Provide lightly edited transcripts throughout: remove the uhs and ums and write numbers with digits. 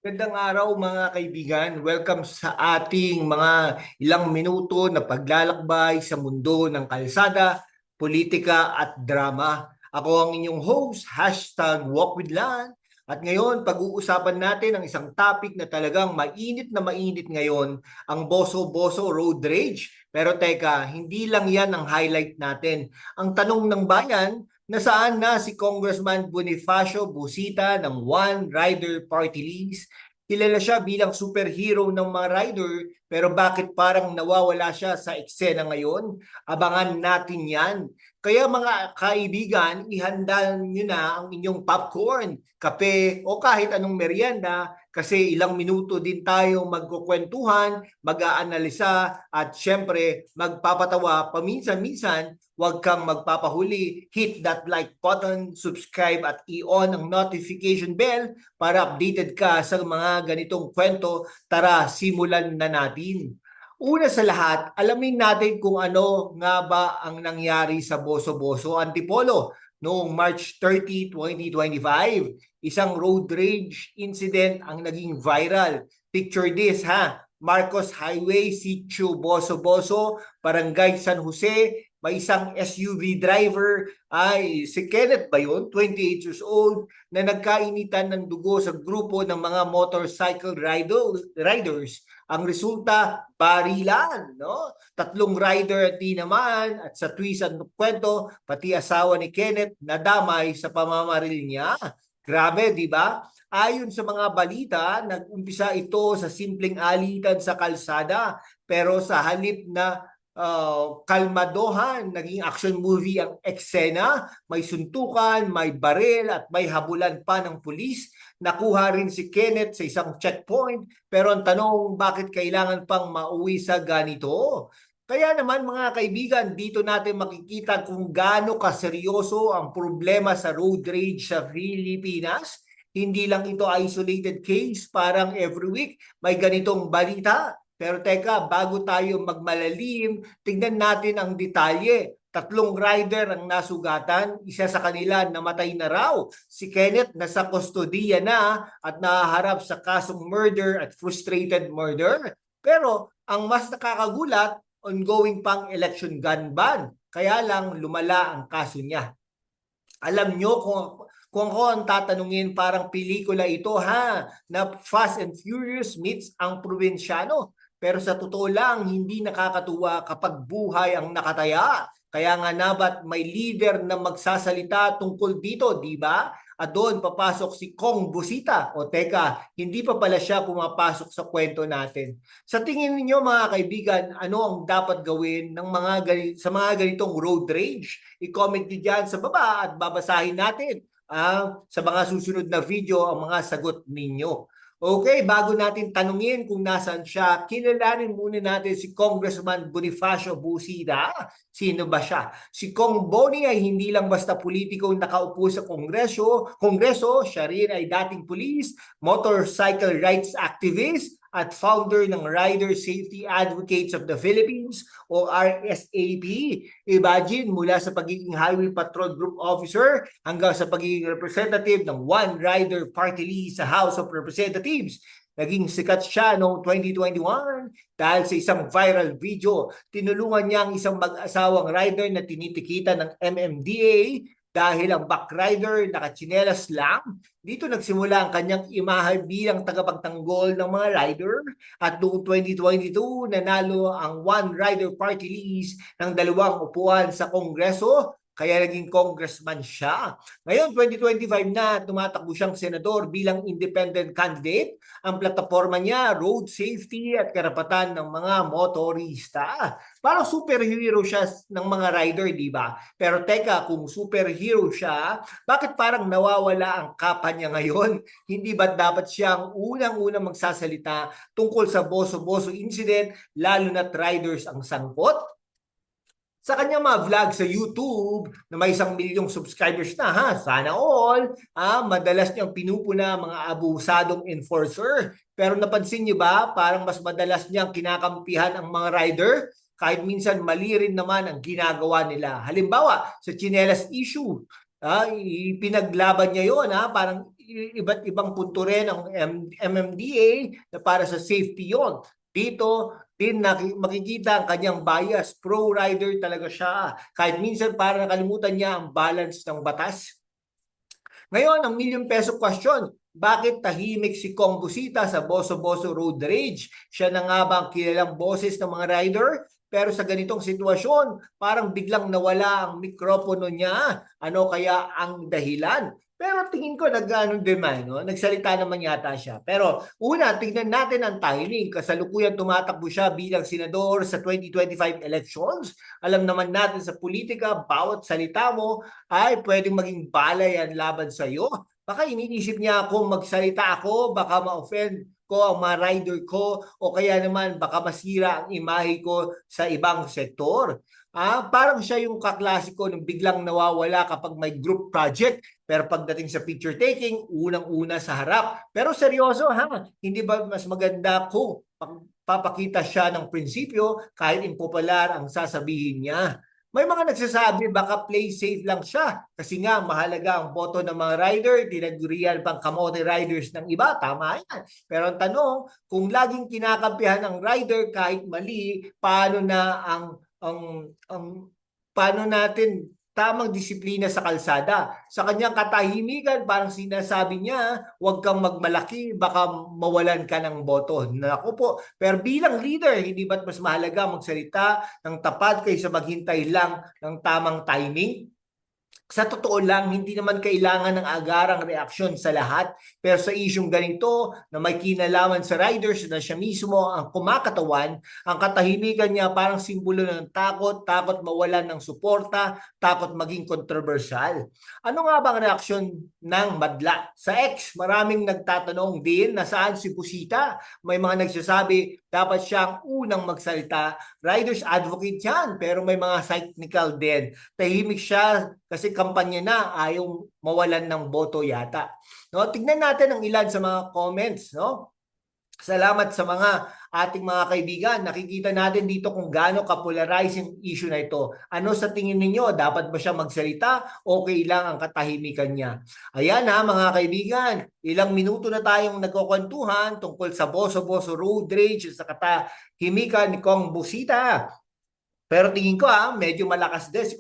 Magandang araw mga kaibigan. Welcome sa ating mga ilang minuto na paglalakbay sa mundo ng kalsada, politika at drama. Ako ang inyong host, #WalkWithLan. At ngayon, pag-uusapan natin ang isang topic na talagang mainit na mainit ngayon, ang boso-boso road rage. Pero teka, hindi lang yan ang highlight natin. Ang tanong ng bayan, nasaan na si Congressman Bonifacio Busita ng One Rider Party List? Kilala siya bilang superhero ng mga rider, pero bakit parang nawawala siya sa eksena ngayon? Abangan natin yan. Kaya mga kaibigan, ihanda nyo na ang inyong popcorn, kape o kahit anong merienda kasi ilang minuto din tayo magkukwentuhan, mag-aanalisa at syempre magpapatawa paminsan-minsan. Huwag kang magpapahuli, hit that like button, subscribe at i-on ang notification bell para updated ka sa mga ganitong kwento. Tara, simulan na natin. Una sa lahat, alamin natin kung ano nga ba ang nangyari sa Boso-Boso Antipolo noong March 30, 2025. Isang road rage incident ang naging viral. Picture this ha. Marcos Highway, Sitio Boso-Boso, Barangay San Jose, may isang SUV driver, ay si Kenneth ba yun? 28 years old, na nagkainitan ng dugo sa grupo ng mga motorcycle riders. Ang resulta, barilan, no? Tatlong rider at di naman, at sa twist at kwento, pati asawa ni Kenneth nadamay sa pamamaril niya. Grabe, di ba? Ayon sa mga balita, nag-umpisa ito sa simpleng alitan sa kalsada, pero sa halip na kalmadohan, naging action movie ang eksena, may suntukan, may baril at may habulan pa ng pulis. Nakuha rin si Kenneth sa isang checkpoint, pero ang tanong, bakit kailangan pang mauwi sa ganito? Kaya naman mga kaibigan, dito natin makikita kung gaano kaseryoso ang problema sa road rage sa Pilipinas. Hindi lang ito isolated case, parang every week may ganitong balita. Pero teka, bago tayo magmalalim, tingnan natin ang detalye. Tatlong rider ang nasugatan, isa sa kanila namatay na raw. Si Kenneth nasa kustodiya na at nahaharap sa kasong murder at frustrated murder. Pero ang mas nakakagulat, ongoing pang election gun ban. Kaya lang lumala ang kaso niya. Alam nyo kung ako ang tatanungin, parang pelikula ito ha, na Fast and Furious meets ang probinsyano. Pero sa totoo lang, hindi nakakatuwa kapag buhay ang nakataya. Kaya nga nabat may leader na magsasalita tungkol dito, di ba? At doon papasok si Kong Busita. O teka, hindi pa pala siya pumapasok sa kwento natin. Sa tingin niyo mga kaibigan, ano ang dapat gawin ng sa mga ganitong road rage? I-comment niyo dyan sa baba at babasahin natin sa mga susunod na video ang mga sagot ninyo. Okay, bago natin tanungin kung nasaan siya, kilalanin muna natin si Congressman Bonifacio Busita. Sino ba siya? Si Kong Boni ay hindi lang basta politikong nakaupo sa Kongreso, siya rin ay dating police, motorcycle rights activist, at founder ng Rider Safety Advocates of the Philippines o RSAP. Imagine, mula sa pagiging Highway Patrol Group Officer hanggang sa pagiging representative ng One Rider Party List sa House of Representatives. Naging sikat siya noong 2021 dahil sa isang viral video. Tinulungan niya ang isang mag-asawang rider na tinitikitan ng MMDA dahil ang back rider nakatsinelas lang. Dito nagsimula ang kanyang imahe bilang tagapagtanggol ng mga rider at noong 2022 nanalo ang One Rider Party List ng 2 upuan sa Kongreso. Kaya naging congressman siya. Ngayon, 2025 na, tumatakbo siyang senador bilang independent candidate. Ang plataforma niya, road safety at karapatan ng mga motorista. Parang superhero siya ng mga rider, di ba? Pero teka, kung superhero siya, bakit parang nawawala ang kapa niya ngayon? Hindi ba dapat siyang unang-unang magsasalita tungkol sa Boso-Boso incident, lalo na't riders ang sangkot? Sa kanyang mga vlog sa YouTube na may 1 milyong subscribers na ha, sana all, madalas niyang pinupuna mga abusadong enforcer. Pero napansin niyo ba, parang mas madalas niyang kinakampihan ang mga rider kahit minsan mali rin naman ang ginagawa nila. Halimbawa, sa chinelas issue, pinaglaban niya yon, parang iba't ibang punto rin ng MMDA na para sa safety yon. Dito din makikita ang kanyang bias. Pro-rider talaga siya. Kahit minsan para nakalimutan niya ang balance ng batas. Ngayon, ang million-peso question, bakit tahimik si Kong Busita sa Boso-Boso Road Rage? Siya na nga ba ang kilalang boses ng mga rider? Pero sa ganitong sitwasyon, parang biglang nawala ang mikropono niya. Ano kaya ang dahilan? Pero tingin ko nag-ano din man, no? Nagsalita naman yata siya. Pero una, tingnan natin ang timing. Kasalukuyan tumatakbo siya bilang senador sa 2025 elections. Alam naman natin sa politika, bawat salita mo ay pwedeng maging bala yan laban sa iyo. Baka iniisip niya kung magsalita ako, baka ma-offend ko ang mga rider ko o kaya naman baka masira ang imahe ko sa ibang sektor. Parang siya yung kaklasiko ng biglang nawawala kapag may group project pero pagdating sa picture taking, unang-una sa harap. Pero seryoso ha, hindi ba mas maganda kung papakita siya ng prinsipyo kahit impopular ang sasabihin niya? May mga nagsasabi baka play safe lang siya kasi nga mahalaga ang boto ng mga rider, tinagurian pang kamote riders ng iba, tama yan. Pero ang tanong, kung laging kinakampihan ng rider kahit mali, paano na paano natin tamang disiplina sa kalsada? Sa kanyang katahimikan, parang sinasabi niya, huwag kang magmalaki, baka mawalan ka ng boto. Naku po, pero bilang leader, hindi ba't mas mahalaga magsalita ng tapat kaysa maghintay lang ng tamang timing? Sa totoo lang, hindi naman kailangan ng agarang reaksyon sa lahat. Pero sa isyong ganito na may kinalaman sa riders na siya mismo ang kumakatawan, ang katahimikan niya parang simbolo ng takot, takot mawalan ng suporta, takot maging kontrobersyal. Ano nga bang reaksyon ng madla? Sa X, maraming nagtatanong din na saan si Busita. May mga nagsasabi dapat siyang unang magsalita. Riders advocate yan, pero may mga cynical din. Tahimik siya kasi kampanya na ayaw mawalan ng boto yata. No, tingnan natin ang ilan sa mga comments, no? Salamat sa mga ating mga kaibigan. Nakikita natin dito kung gaano ka-polarizing issue na ito. Ano sa tingin ninyo? Dapat ba siya magsalita? Okay lang ang katahimikan niya. Ayan ha mga kaibigan, ilang minuto na tayong nagkukwentuhan tungkol sa Boso-Boso Road Rage sa katahimikan ni Kong Busita. Pero tingin ko medyo malakas din si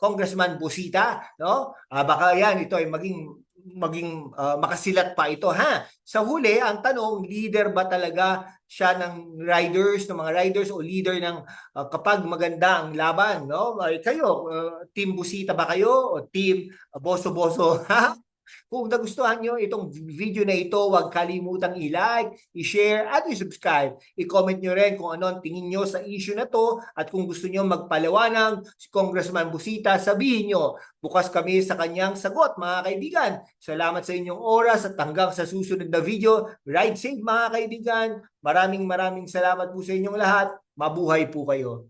Congressman Busita, no? Baka yan ito ay maging makasilat pa ito ha. Sa huli, ang tanong, leader ba talaga siya ng riders, ng mga riders o leader ng kapag maganda ang laban, no? Kayo, team Busita ba kayo o team Boso-Boso? Kung nagustuhan nyo itong video na ito, huwag kalimutang i-like, i-share, at i-subscribe. I-comment nyo rin kung ano ang tingin nyo sa issue na to at kung gusto nyo magpaliwanag si Congressman Busita, sabihin nyo. Bukas kami sa kanyang sagot, mga kaibigan. Salamat sa inyong oras at hanggang sa susunod na video. Ride safe, mga kaibigan. Maraming salamat po sa inyong lahat. Mabuhay po kayo.